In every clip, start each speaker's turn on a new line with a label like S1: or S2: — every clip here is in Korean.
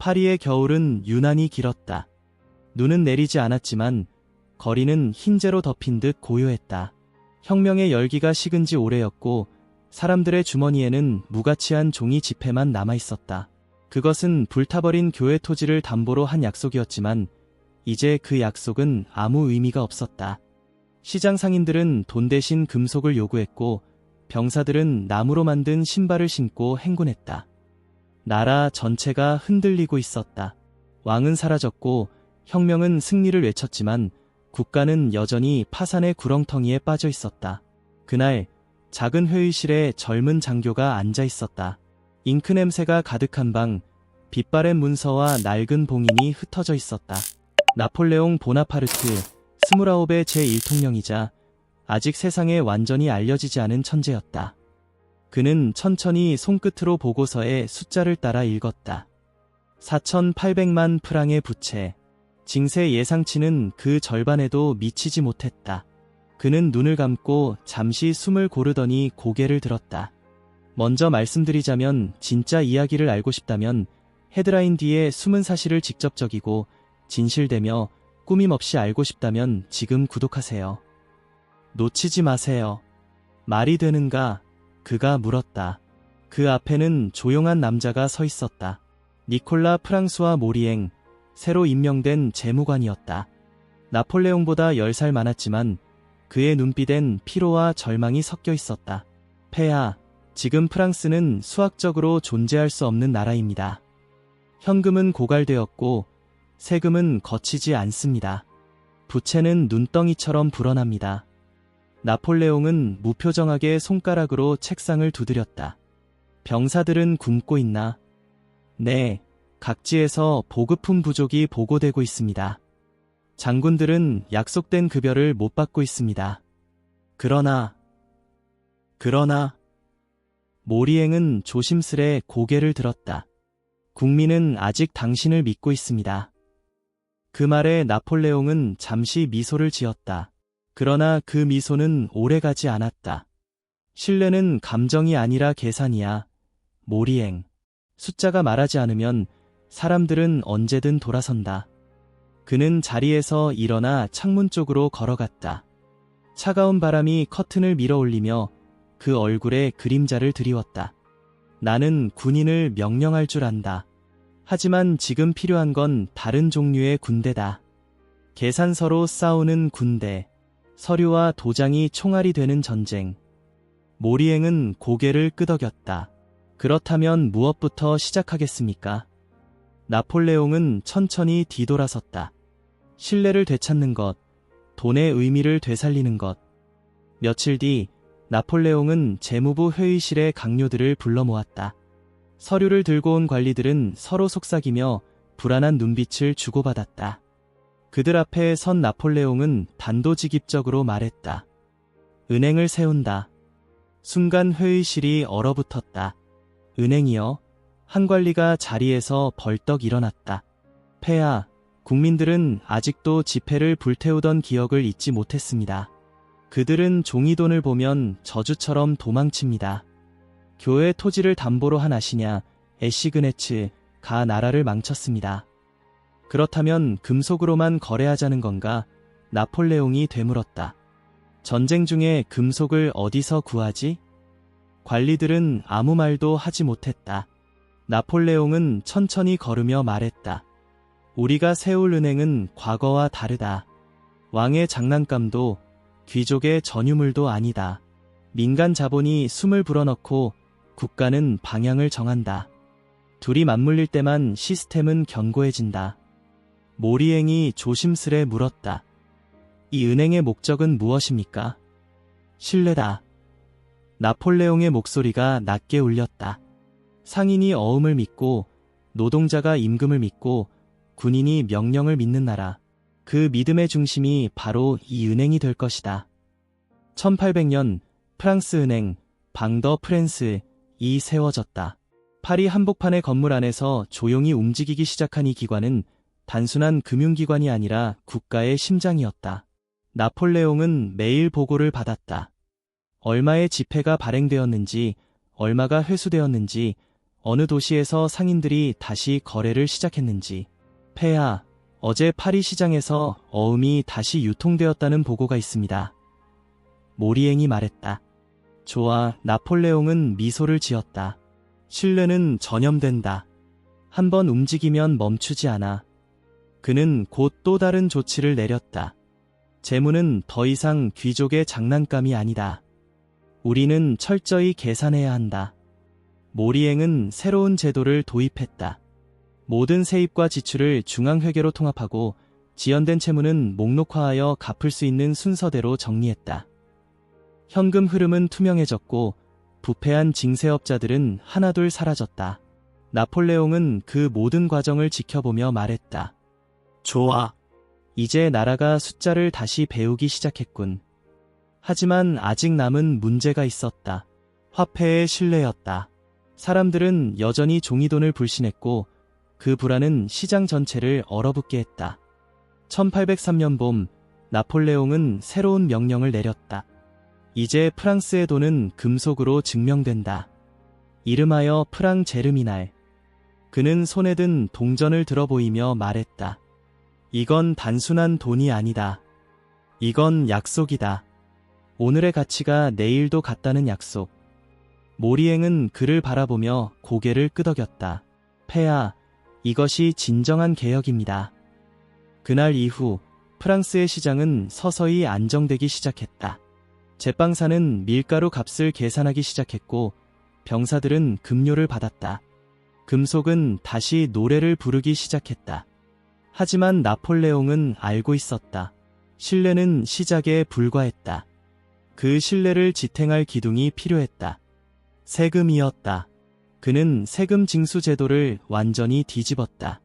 S1: 파리의 겨울은 유난히 길었다. 눈은 내리지 않았지만 거리는 흰재로 덮인 듯 고요했다. 혁명의 열기가 식은 지 오래였고 사람들의 주머니에는 무가치한 종이 지폐만 남아있었다. 그것은 불타버린 교회 토지를 담보로 한 약속이었지만 이제 그 약속은 아무 의미가 없었다. 시장 상인들은 돈 대신 금속을 요구했고 병사들은 나무로 만든 신발을 신고 행군했다. 나라 전체가 흔들리고 있었다. 왕은 사라졌고 혁명은 승리를 외쳤지만 국가는 여전히 파산의 구렁텅이에 빠져 있었다. 그날 작은 회의실에 젊은 장교가 앉아 있었다. 잉크 냄새가 가득한 방, 빛바랜 문서와 낡은 봉인이 흩어져 있었다. 나폴레옹 보나파르트, 29의 제1통령이자 아직 세상에 완전히 알려지지 않은 천재였다. 그는 천천히 손끝으로 보고서의 숫자를 따라 읽었다. 4,800만 프랑의 부채. 징세 예상치는 그 절반에도 미치지 못했다. 그는 눈을 감고 잠시 숨을 고르더니 고개를 들었다. 먼저 말씀드리자면 진짜 이야기를 알고 싶다면 헤드라인 뒤에 숨은 사실을 직접 적이고 진실되며 꾸밈 없이 알고 싶다면 지금 구독하세요. 놓치지 마세요. 말이 되는가? 그가 물었다. 그 앞에는 조용한 남자가 서 있었다. 니콜라 프랑스와 모리엥, 새로 임명된 재무관이었다. 나폴레옹보다 10살 많았지만 그의 눈빛엔 피로와 절망이 섞여 있었다. 폐하, 지금 프랑스는 수학적으로 존재할 수 없는 나라입니다. 현금은 고갈되었고 세금은 거치지 않습니다. 부채는 눈덩이처럼 불어납니다. 나폴레옹은 무표정하게 손가락으로 책상을 두드렸다. 병사들은 굶고 있나? 네, 각지에서 보급품 부족이 보고되고 있습니다. 장군들은 약속된 급여를 못 받고 있습니다. 그러나 모리엥은 조심스레 고개를 들었다. 국민은 아직 당신을 믿고 있습니다. 그 말에 나폴레옹은 잠시 미소를 지었다. 그러나 그 미소는 오래가지 않았다. 신뢰는 감정이 아니라 계산이야. 모리엥. 숫자가 말하지 않으면 사람들은 언제든 돌아선다. 그는 자리에서 일어나 창문 쪽으로 걸어갔다. 차가운 바람이 커튼을 밀어올리며 그 얼굴에 그림자를 드리웠다. 나는 군인을 명령할 줄 안다. 하지만 지금 필요한 건 다른 종류의 군대다. 계산서로 싸우는 군대. 서류와 도장이 총알이 되는 전쟁. 모리엥은 고개를 끄덕였다. 그렇다면 무엇부터 시작하겠습니까? 나폴레옹은 천천히 뒤돌아섰다. 신뢰를 되찾는 것, 돈의 의미를 되살리는 것. 며칠 뒤 나폴레옹은 재무부 회의실에 강요들을 불러 모았다. 서류를 들고 온 관리들은 서로 속삭이며 불안한 눈빛을 주고받았다. 그들 앞에 선 나폴레옹은 단도직입적으로 말했다. 은행을 세운다. 순간 회의실이 얼어붙었다. 은행이요? 한 관리가 자리에서 벌떡 일어났다. 폐하, 국민들은 아직도 지폐를 불태우던 기억을 잊지 못했습니다. 그들은 종이돈을 보면 저주처럼 도망칩니다. 교회 토지를 담보로 한 아시냐, 에시그네츠가 나라를 망쳤습니다. 그렇다면 금속으로만 거래하자는 건가? 나폴레옹이 되물었다. 전쟁 중에 금속을 어디서 구하지? 관리들은 아무 말도 하지 못했다. 나폴레옹은 천천히 걸으며 말했다. 우리가 세울 은행은 과거와 다르다. 왕의 장난감도 귀족의 전유물도 아니다. 민간 자본이 숨을 불어넣고 국가는 방향을 정한다. 둘이 맞물릴 때만 시스템은 견고해진다. 모리엥이 조심스레 물었다. 이 은행의 목적은 무엇입니까? 신뢰다. 나폴레옹의 목소리가 낮게 울렸다. 상인이 어음을 믿고 노동자가 임금을 믿고 군인이 명령을 믿는 나라. 그 믿음의 중심이 바로 이 은행이 될 것이다. 1800년 프랑스 은행 방더 프랜스이 세워졌다. 파리 한복판의 건물 안에서 조용히 움직이기 시작한 이 기관은 단순한 금융기관이 아니라 국가의 심장이었다. 나폴레옹은 매일 보고를 받았다. 얼마의 지폐가 발행되었는지, 얼마가 회수되었는지, 어느 도시에서 상인들이 다시 거래를 시작했는지. 폐하, 어제 파리 시장에서 어음이 다시 유통되었다는 보고가 있습니다. 모리앵이 말했다. 좋아, 나폴레옹은 미소를 지었다. 신뢰는 전염된다. 한번 움직이면 멈추지 않아. 그는 곧 또 다른 조치를 내렸다. 재무는 더 이상 귀족의 장난감이 아니다. 우리는 철저히 계산해야 한다. 모리앵은 새로운 제도를 도입했다. 모든 세입과 지출을 중앙회계로 통합하고 지연된 채무는 목록화하여 갚을 수 있는 순서대로 정리했다. 현금 흐름은 투명해졌고 부패한 징세업자들은 하나둘 사라졌다. 나폴레옹은 그 모든 과정을 지켜보며 말했다. 좋아. 이제 나라가 숫자를 다시 배우기 시작했군. 하지만 아직 남은 문제가 있었다. 화폐의 신뢰였다. 사람들은 여전히 종이돈을 불신했고 그 불안은 시장 전체를 얼어붙게 했다. 1803년 봄, 나폴레옹은 새로운 명령을 내렸다. 이제 프랑스의 돈은 금속으로 증명된다. 이름하여 프랑 제르미날. 그는 손에 든 동전을 들어 보이며 말했다. 이건 단순한 돈이 아니다. 이건 약속이다. 오늘의 가치가 내일도 같다는 약속. 모리앵은 그를 바라보며 고개를 끄덕였다. 폐하, 이것이 진정한 개혁입니다. 그날 이후 프랑스의 시장은 서서히 안정되기 시작했다. 제빵사는 밀가루 값을 계산하기 시작했고 병사들은 급료를 받았다. 금속은 다시 노래를 부르기 시작했다. 하지만 나폴레옹은 알고 있었다. 신뢰는 시작에 불과했다. 그 신뢰를 지탱할 기둥이 필요했다. 세금이었다. 그는 세금 징수 제도를 완전히 뒤집었다.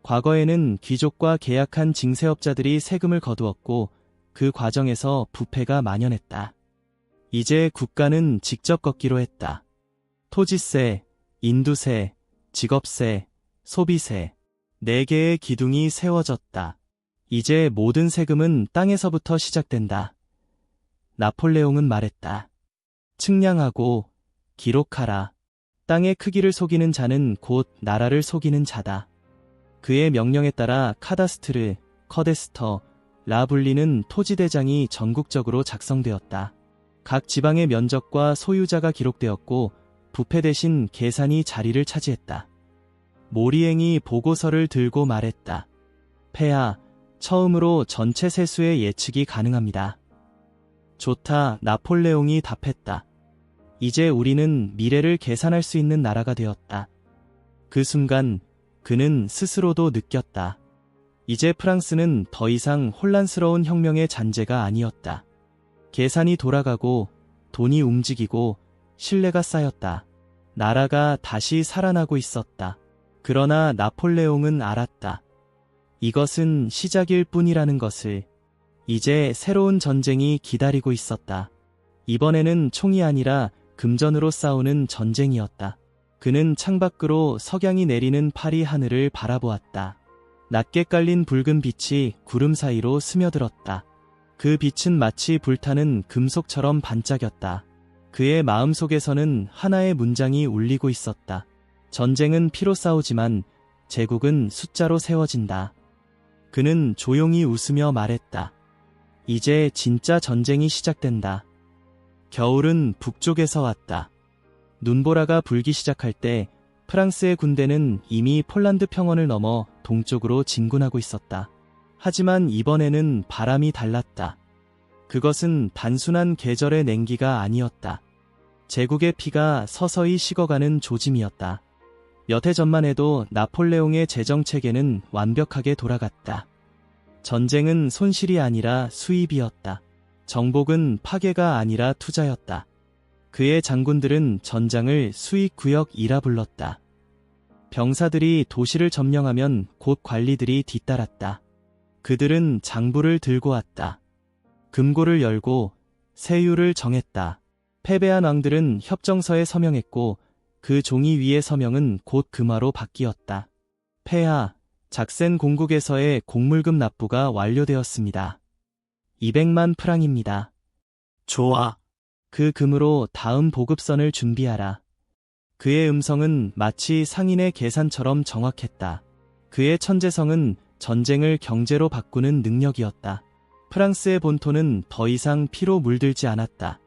S1: 과거에는 귀족과 계약한 징세업자들이 세금을 거두었고 그 과정에서 부패가 만연했다. 이제 국가는 직접 걷기로 했다. 토지세, 인두세, 직업세, 소비세, 4개의 기둥이 세워졌다. 이제 모든 세금은 땅에서부터 시작된다. 나폴레옹은 말했다. 측량하고 기록하라. 땅의 크기를 속이는 자는 곧 나라를 속이는 자다. 그의 명령에 따라 카다스트르, 커데스터, 라블리는 토지대장이 전국적으로 작성되었다. 각 지방의 면적과 소유자가 기록되었고 부패 대신 계산이 자리를 차지했다. 모리앵이 보고서를 들고 말했다. 폐하, 처음으로 전체 세수의 예측이 가능합니다. 좋다, 나폴레옹이 답했다. 이제 우리는 미래를 계산할 수 있는 나라가 되었다. 그 순간 그는 스스로도 느꼈다. 이제 프랑스는 더 이상 혼란스러운 혁명의 잔재가 아니었다. 계산이 돌아가고 돈이 움직이고 신뢰가 쌓였다. 나라가 다시 살아나고 있었다. 그러나 나폴레옹은 알았다. 이것은 시작일 뿐이라는 것을. 이제 새로운 전쟁이 기다리고 있었다. 이번에는 총이 아니라 금전으로 싸우는 전쟁이었다. 그는 창밖으로 석양이 내리는 파리 하늘을 바라보았다. 낮게 깔린 붉은 빛이 구름 사이로 스며들었다. 그 빛은 마치 불타는 금속처럼 반짝였다. 그의 마음속에서는 하나의 문장이 울리고 있었다. 전쟁은 피로 싸우지만 제국은 숫자로 세워진다. 그는 조용히 웃으며 말했다. 이제 진짜 전쟁이 시작된다. 겨울은 북쪽에서 왔다. 눈보라가 불기 시작할 때 프랑스의 군대는 이미 폴란드 평원을 넘어 동쪽으로 진군하고 있었다. 하지만 이번에는 바람이 달랐다. 그것은 단순한 계절의 냉기가 아니었다. 제국의 피가 서서히 식어가는 조짐이었다. 몇 해 전만 해도 나폴레옹의 재정체계는 완벽하게 돌아갔다. 전쟁은 손실이 아니라 수입이었다. 정복은 파괴가 아니라 투자였다. 그의 장군들은 전장을 수익구역이라 불렀다. 병사들이 도시를 점령하면 곧 관리들이 뒤따랐다. 그들은 장부를 들고 왔다. 금고를 열고 세율을 정했다. 패배한 왕들은 협정서에 서명했고 그 종이 위의 서명은 곧 금화로 바뀌었다. 폐하, 작센 공국에서의 곡물금 납부가 완료되었습니다. 200만 프랑입니다. 좋아. 그 금으로 다음 보급선을 준비하라. 그의 음성은 마치 상인의 계산처럼 정확했다. 그의 천재성은 전쟁을 경제로 바꾸는 능력이었다. 프랑스의 본토는 더 이상 피로 물들지 않았다.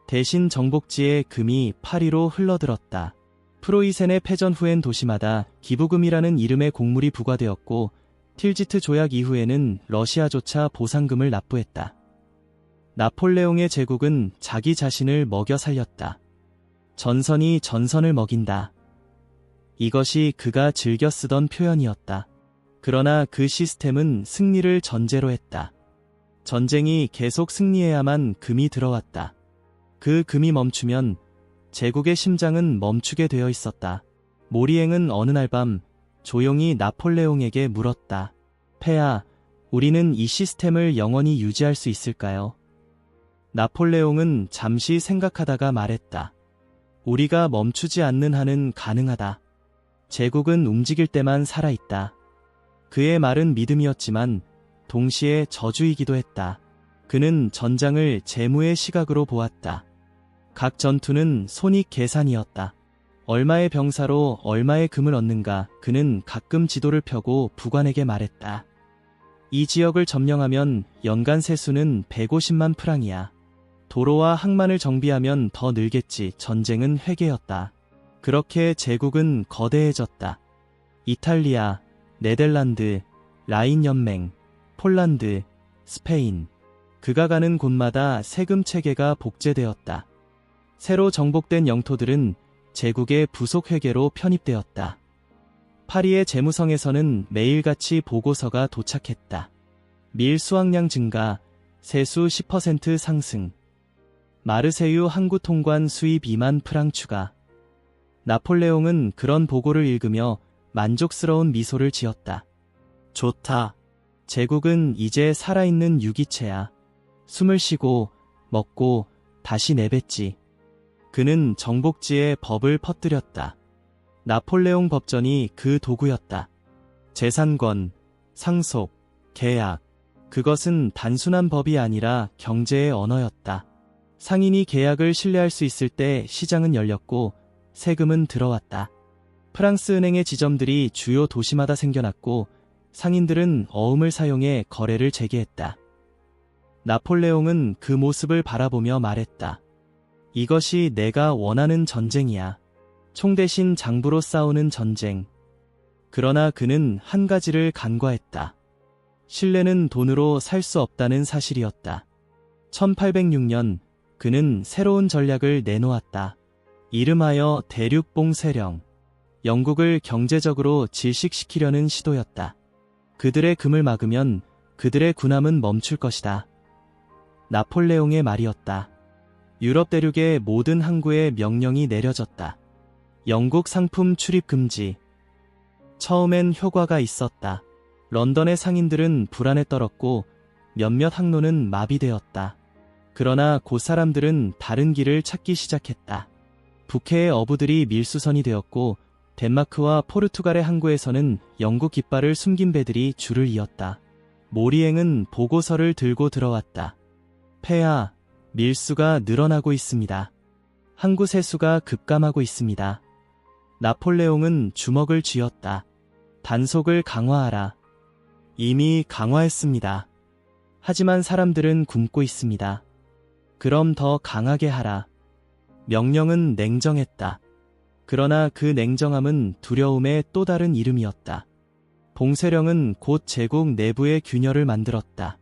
S1: 대신 정복지에 금이 파리로 흘러들었다. 프로이센의 패전 후엔 도시마다 기부금이라는 이름의 곡물이 부과되었고 틸지트 조약 이후에는 러시아조차 보상금을 납부했다. 나폴레옹의 제국은 자기 자신을 먹여 살렸다. 전선이 전선을 먹인다. 이것이 그가 즐겨 쓰던 표현이었다. 그러나 그 시스템은 승리를 전제로 했다. 전쟁이 계속 승리해야만 금이 들어왔다. 그 금이 멈추면 제국의 심장은 멈추게 되어 있었다. 모리앵은 어느 날 밤 조용히 나폴레옹에게 물었다. 폐하, 우리는 이 시스템을 영원히 유지할 수 있을까요? 나폴레옹은 잠시 생각하다가 말했다. 우리가 멈추지 않는 한은 가능하다. 제국은 움직일 때만 살아있다. 그의 말은 믿음이었지만 동시에 저주이기도 했다. 그는 전장을 재무의 시각으로 보았다. 각 전투는 손익 계산이었다. 얼마의 병사로 얼마의 금을 얻는가 그는 가끔 지도를 펴고 부관에게 말했다. 이 지역을 점령하면 연간 세수는 150만 프랑이야. 도로와 항만을 정비하면 더 늘겠지. 전쟁은 회계였다. 그렇게 제국은 거대해졌다. 이탈리아, 네덜란드, 라인 연맹, 폴란드, 스페인. 그가 가는 곳마다 세금 체계가 복제되었다. 새로 정복된 영토들은 제국의 부속 회계로 편입되었다. 파리의 재무성에서는 매일같이 보고서가 도착했다. 밀 수확량 증가, 세수 10% 상승. 마르세유 항구 통관 수입 2만 프랑 추가. 나폴레옹은 그런 보고를 읽으며 만족스러운 미소를 지었다. 좋다. 제국은 이제 살아있는 유기체야. 숨을 쉬고 먹고 다시 내뱉지. 그는 정복지에 법을 퍼뜨렸다. 나폴레옹 법전이 그 도구였다. 재산권, 상속, 계약. 그것은 단순한 법이 아니라 경제의 언어였다. 상인이 계약을 신뢰할 수 있을 때 시장은 열렸고 세금은 들어왔다. 프랑스 은행의 지점들이 주요 도시마다 생겨났고 상인들은 어음을 사용해 거래를 재개했다. 나폴레옹은 그 모습을 바라보며 말했다. 이것이 내가 원하는 전쟁이야. 총 대신 장부로 싸우는 전쟁. 그러나 그는 한 가지를 간과했다. 신뢰는 돈으로 살 수 없다는 사실이었다. 1806년 그는 새로운 전략을 내놓았다. 이름하여 대륙봉쇄령. 영국을 경제적으로 질식시키려는 시도였다. 그들의 금을 막으면 그들의 군함은 멈출 것이다. 나폴레옹의 말이었다. 유럽 대륙의 모든 항구에 명령이 내려졌다. 영국 상품 출입 금지. 처음엔 효과가 있었다. 런던의 상인들은 불안에 떨었고 몇몇 항로는 마비되었다. 그러나 곧 사람들은 다른 길을 찾기 시작했다. 북해의 어부들이 밀수선이 되었고 덴마크와 포르투갈의 항구에서는 영국 깃발을 숨긴 배들이 줄을 이었다. 모리앵은 보고서를 들고 들어왔다. 폐하, 밀수가 늘어나고 있습니다. 항구 세수가 급감하고 있습니다. 나폴레옹은 주먹을 쥐었다. 단속을 강화하라. 이미 강화했습니다. 하지만 사람들은 굶고 있습니다. 그럼 더 강하게 하라. 명령은 냉정했다. 그러나 그 냉정함은 두려움의 또 다른 이름이었다. 봉쇄령은 곧 제국 내부의 균열을 만들었다.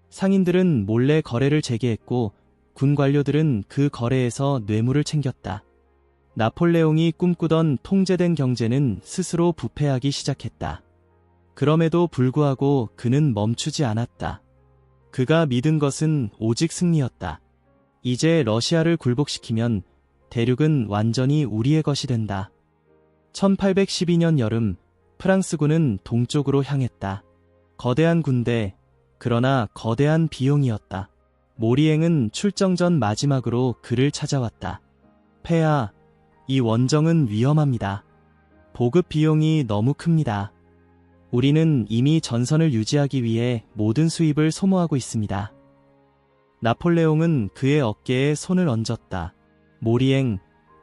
S1: 상인들은 몰래 거래를 재개했고 군 관료들은 그 거래에서 뇌물을 챙겼다. 나폴레옹이 꿈꾸던 통제된 경제는 스스로 부패하기 시작했다. 그럼에도 불구하고 그는 멈추지 않았다. 그가 믿은 것은 오직 승리였다. 이제 러시아를 굴복시키면 대륙은 완전히 우리의 것이 된다. 1812년 여름 프랑스군은 동쪽으로 향했다. 거대한 군대, 그러나 거대한 비용이었다. 모리앵은 출정 전 마지막으로 그를 찾아왔다. 폐하, 이 원정은 위험합니다. 보급 비용이 너무 큽니다. 우리는 이미 전선을 유지하기 위해 모든 수입을 소모하고 있습니다. 나폴레옹은 그의 어깨에 손을 얹었다. 모리앵,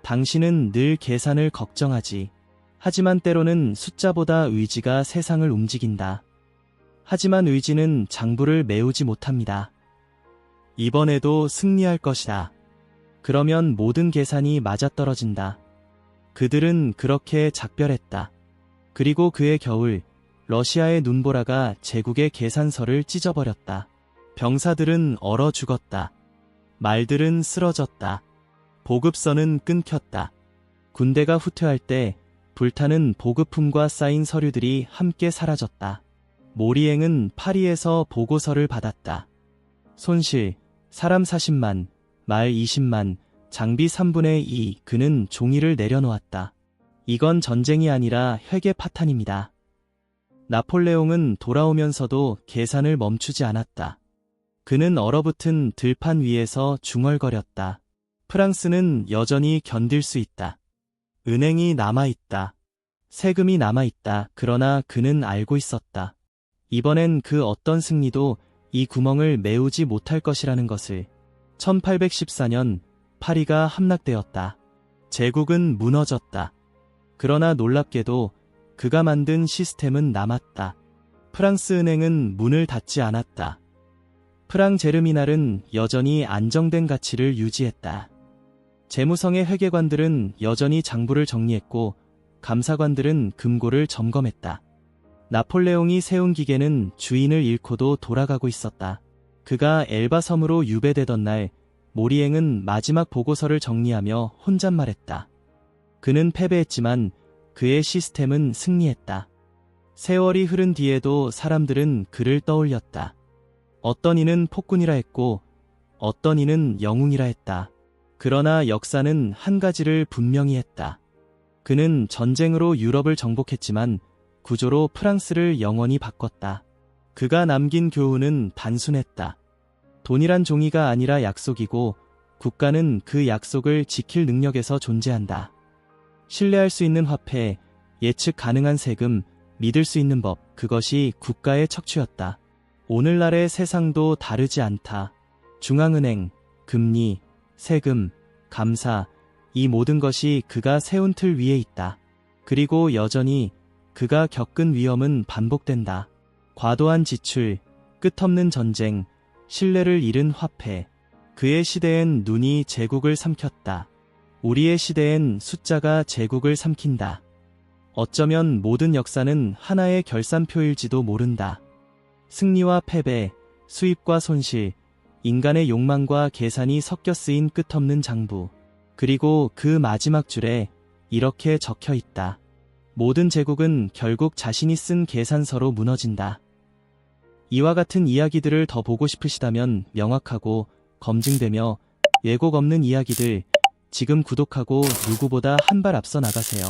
S1: 당신은 늘 계산을 걱정하지. 하지만 때로는 숫자보다 의지가 세상을 움직인다. 하지만 의지는 장부를 메우지 못합니다. 이번에도 승리할 것이다. 그러면 모든 계산이 맞아떨어진다. 그들은 그렇게 작별했다. 그리고 그해 겨울, 러시아의 눈보라가 제국의 계산서를 찢어버렸다. 병사들은 얼어 죽었다. 말들은 쓰러졌다. 보급선은 끊겼다. 군대가 후퇴할 때 불타는 보급품과 쌓인 서류들이 함께 사라졌다. 모리앵은 파리에서 보고서를 받았다. 손실, 사람 40만, 말 20만, 장비 3분의 2. 그는 종이를 내려놓았다. 이건 전쟁이 아니라 회계 파탄입니다. 나폴레옹은 돌아오면서도 계산을 멈추지 않았다. 그는 얼어붙은 들판 위에서 중얼거렸다. 프랑스는 여전히 견딜 수 있다. 은행이 남아있다. 세금이 남아있다. 그러나 그는 알고 있었다. 이번엔 그 어떤 승리도 이 구멍을 메우지 못할 것이라는 것을. 1814년 파리가 함락되었다. 제국은 무너졌다. 그러나 놀랍게도 그가 만든 시스템은 남았다. 프랑스 은행은 문을 닫지 않았다. 프랑 제르미날은 여전히 안정된 가치를 유지했다. 재무성의 회계관들은 여전히 장부를 정리했고 감사관들은 금고를 점검했다. 나폴레옹이 세운 기계는 주인을 잃고도 돌아가고 있었다. 그가 엘바 섬으로 유배되던 날 모리앵은 마지막 보고서를 정리하며 혼잣말했다. 그는 패배했지만 그의 시스템은 승리했다. 세월이 흐른 뒤에도 사람들은 그를 떠올렸다. 어떤 이는 폭군이라 했고 어떤 이는 영웅이라 했다. 그러나 역사는 한 가지를 분명히 했다. 그는 전쟁으로 유럽을 정복했지만 구조로 프랑스를 영원히 바꿨다. 그가 남긴 교훈은 단순했다. 돈이란 종이가 아니라 약속이고 국가는 그 약속을 지킬 능력에서 존재한다. 신뢰할 수 있는 화폐, 예측 가능한 세금, 믿을 수 있는 법, 그것이 국가의 척추였다. 오늘날의 세상도 다르지 않다. 중앙은행, 금리, 세금, 감사, 이 모든 것이 그가 세운 틀 위에 있다. 그리고 여전히 그가 겪은 위험은 반복된다. 과도한 지출, 끝없는 전쟁, 신뢰를 잃은 화폐. 그의 시대엔 눈이 제국을 삼켰다. 우리의 시대엔 숫자가 제국을 삼킨다. 어쩌면 모든 역사는 하나의 결산표일지도 모른다. 승리와 패배, 수입과 손실, 인간의 욕망과 계산이 섞여 쓰인 끝없는 장부. 그리고 그 마지막 줄에 이렇게 적혀 있다. 모든 제국은 결국 자신이 쓴 계산서로 무너진다. 이와 같은 이야기들을 더 보고 싶으시다면 명확하고 검증되며 왜곡 없는 이야기들 지금 구독하고 누구보다 한 발 앞서 나가세요.